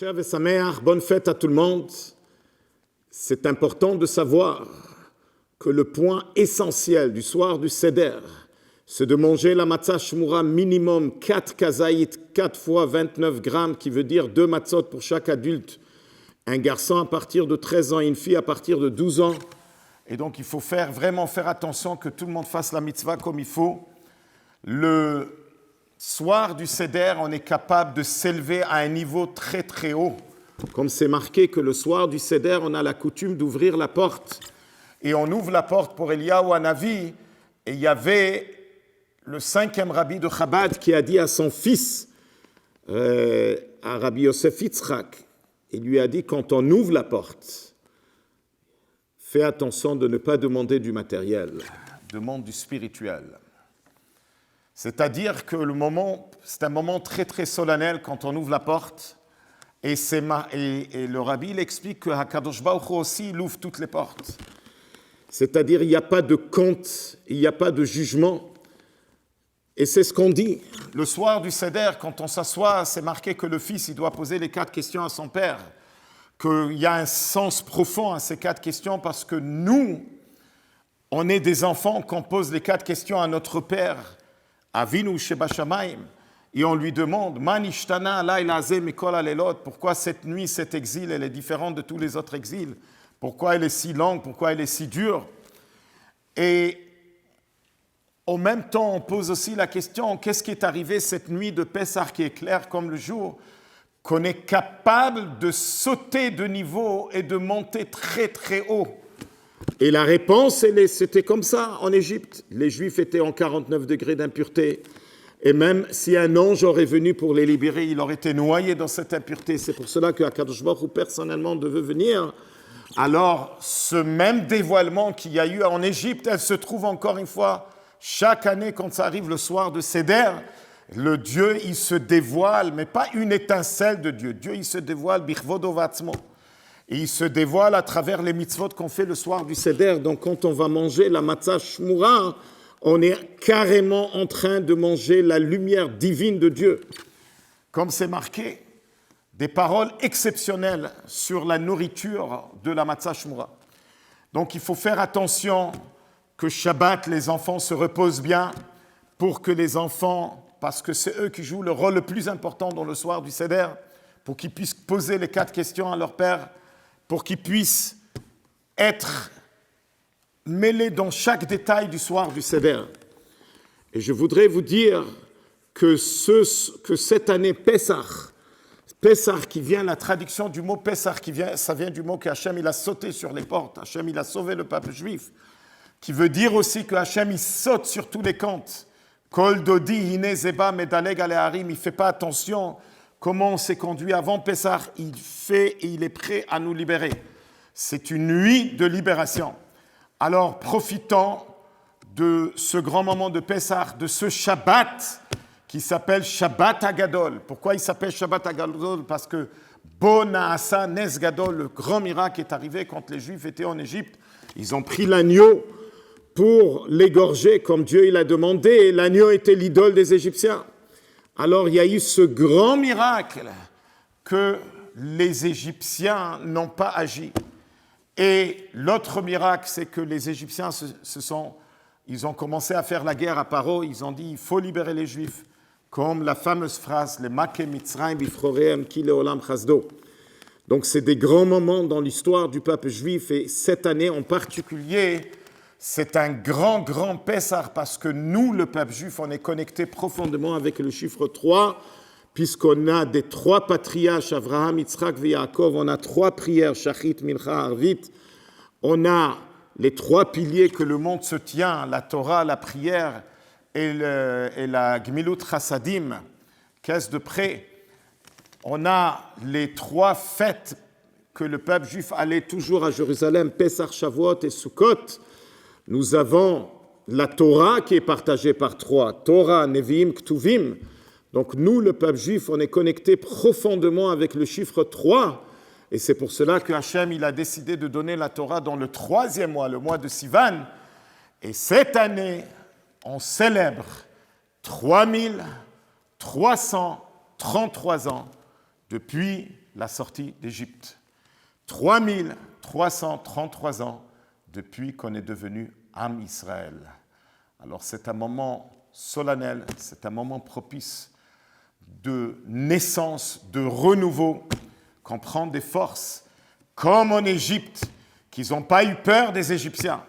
Chers et sa mère, bonne fête à tout le monde. C'est important de savoir que le point essentiel du soir du Seder, c'est de manger la matzah shmura minimum 4 kazaït, 4 fois 29 grammes, qui veut dire 2 matzot pour chaque adulte. Un garçon à partir de 13 ans et une fille à partir de 12 ans. Et donc il faut vraiment faire attention que tout le monde fasse la mitzvah comme il faut. Le soir du Seder, on est capable de s'élever à un niveau très très haut. Comme c'est marqué que le soir du Seder, on a la coutume d'ouvrir la porte. Et on ouvre la porte pour Eliyahu Hanavi. Et il y avait le 5e rabbi de Chabad qui a dit à son fils, à Rabbi Yosef Yitzhak, il lui a dit, quand on ouvre la porte, fais attention de ne pas demander du matériel, demande du spirituel. C'est-à-dire que c'est un moment très très solennel quand on ouvre la porte, et le rabbi il explique que HaKadosh Baruch Hu aussi il ouvre toutes les portes. C'est-à-dire il n'y a pas de compte, il n'y a pas de jugement. Et c'est ce qu'on dit. Le soir du Seder, quand on s'assoit, c'est marqué que le fils il doit poser les 4 questions à son père, qu'il y a un sens profond à ces 4 questions parce que nous, on est des enfants qu'on pose les 4 questions à notre père, Avinu Sheba Shamayim, et on lui demande, Man ishtana layla ze mikol halelot, pourquoi cette nuit, cet exil, elle est différente de tous les autres exils, pourquoi elle est si longue, pourquoi elle est si dure. Et en même temps, on pose aussi la question, qu'est-ce qui est arrivé cette nuit de Pessah qui est claire comme le jour, qu'on est capable de sauter de niveau et de monter très très haut. Et la réponse, c'était comme ça en Égypte. Les Juifs étaient en 49 degrés d'impureté. Et même si un ange aurait venu pour les libérer, il aurait été noyé dans cette impureté. C'est pour cela que HaKadosh Baruch Hu personnellement devait venir. Alors, ce même dévoilement qu'il y a eu en Égypte, elle se trouve encore une fois chaque année quand ça arrive le soir de Seder. Le Dieu, il se dévoile, mais pas une étincelle de Dieu. Dieu, il se dévoile bichvodo vatzmo. Et il se dévoile à travers les mitzvot qu'on fait le soir du Seder. Donc, quand on va manger la matzah shmura, on est carrément en train de manger la lumière divine de Dieu. Comme c'est marqué, des paroles exceptionnelles sur la nourriture de la matzah shmura. Donc, il faut faire attention que Shabbat, les enfants se reposent bien pour que les enfants, parce que c'est eux qui jouent le rôle le plus important dans le soir du Seder, pour qu'ils puissent poser les 4 questions à leur père, pour qu'ils puissent être mêlés dans chaque détail du soir du Seder. Et je voudrais vous dire que cette année Pessah qui vient, la traduction du mot Pessah, ça vient du mot qu'Hachem il a sauté sur les portes, Hachem il a sauvé le peuple juif, qui veut dire aussi que Hachem il saute sur tous les comptes. Kol dodi hine zeba medaleg ale harim, il ne fait pas attention comment on s'est conduit avant Pessah, il fait et il est prêt à nous libérer. C'est une nuit de libération. Alors profitons de ce grand moment de Pessah, de ce Shabbat qui s'appelle Shabbat Hagadol. Pourquoi il s'appelle Shabbat Hagadol? Parce que Bo Naasa Nes Gadol, le grand miracle est arrivé quand les Juifs étaient en Égypte. Ils ont pris l'agneau pour l'égorger comme Dieu il a demandé, et l'agneau était l'idole des Égyptiens. Alors il y a eu ce grand miracle que les Égyptiens n'ont pas agi. Et l'autre miracle, c'est que les Égyptiens ils ont commencé à faire la guerre à Paro, ils ont dit il faut libérer les Juifs, comme la fameuse phrase, les Make Mitzrayim bifrorehem ki leolam chasdo. Donc c'est des grands moments dans l'histoire du peuple juif, et cette année en particulier, c'est un grand Pessah parce que nous, le peuple juif, on est connecté profondément avec le chiffre 3, puisqu'on a des 3 patriarches, Avraham, Yitzhak et Yaakov, on a 3 prières, Shachit, Mincha, Arvit, on a les 3 piliers que le monde se tient, la Torah, la prière et la Gmilut Chassadim, caisse de prêt. On a les 3 fêtes que le peuple juif allait toujours à Jérusalem, Pessah, Shavuot et Sukkot. Nous avons la Torah qui est partagée par 3, Torah, Nevi'im, Ktuvim. Donc nous, le peuple juif, on est connecté profondément avec le chiffre 3. Et c'est pour cela que Hachem il a décidé de donner la Torah dans le 3e mois, le mois de Sivan. Et cette année, on célèbre 3333 ans depuis la sortie d'Égypte. 3333 ans depuis qu'on est devenu Am Israël. Alors c'est un moment solennel, c'est un moment propice de naissance, de renouveau, qu'on prend des forces, comme en Égypte, qu'ils n'ont pas eu peur des Égyptiens.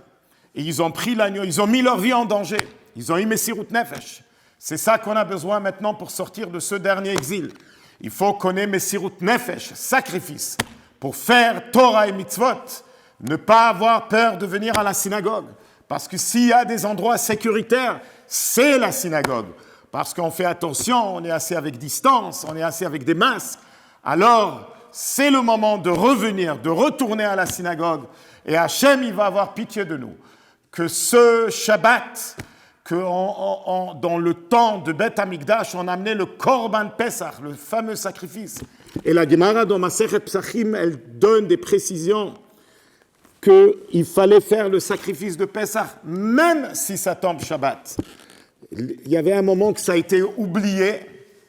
Et ils ont pris l'agneau, ils ont mis leur vie en danger. Ils ont eu Messirut Nefesh. C'est ça qu'on a besoin maintenant pour sortir de ce dernier exil. Il faut qu'on ait Messirut Nefesh, sacrifice, pour faire Torah et Mitzvot. Ne pas avoir peur de venir à la synagogue. Parce que s'il y a des endroits sécuritaires, c'est la synagogue. Parce qu'on fait attention, on est assis avec distance, on est assis avec des masques. Alors, c'est le moment de revenir, de retourner à la synagogue. Et Hachem, il va avoir pitié de nous. Que ce Shabbat, dans le temps de Beth Amikdash, on amenait le Korban Pesach, le fameux sacrifice. Et la Gemara dans Masechet Psachim, elle donne des précisions qu'il fallait faire le sacrifice de Pesach, même si ça tombe Shabbat. Il y avait un moment que ça a été oublié,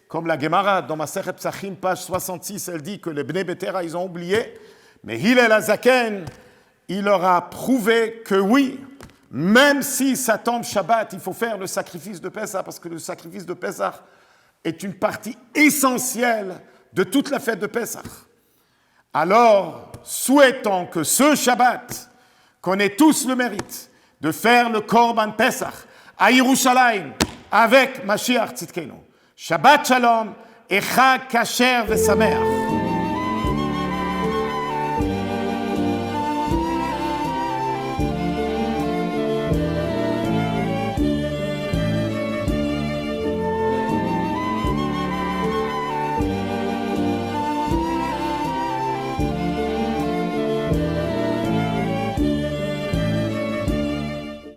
comme la Gemara dans Masechet Psachim, page 66, elle dit que les Bnei Betera, ils ont oublié, mais Hillel Hazaken, il leur a prouvé que oui, même si ça tombe Shabbat, il faut faire le sacrifice de Pesach, parce que le sacrifice de Pesach est une partie essentielle de toute la fête de Pesach. Alors, souhaitons que ce Shabbat, qu'on ait tous le mérite de faire le Korban Pesach à Yerushalayim avec Mashiach Tzidkenu. Shabbat Shalom et Chag Kasher V'Sameach.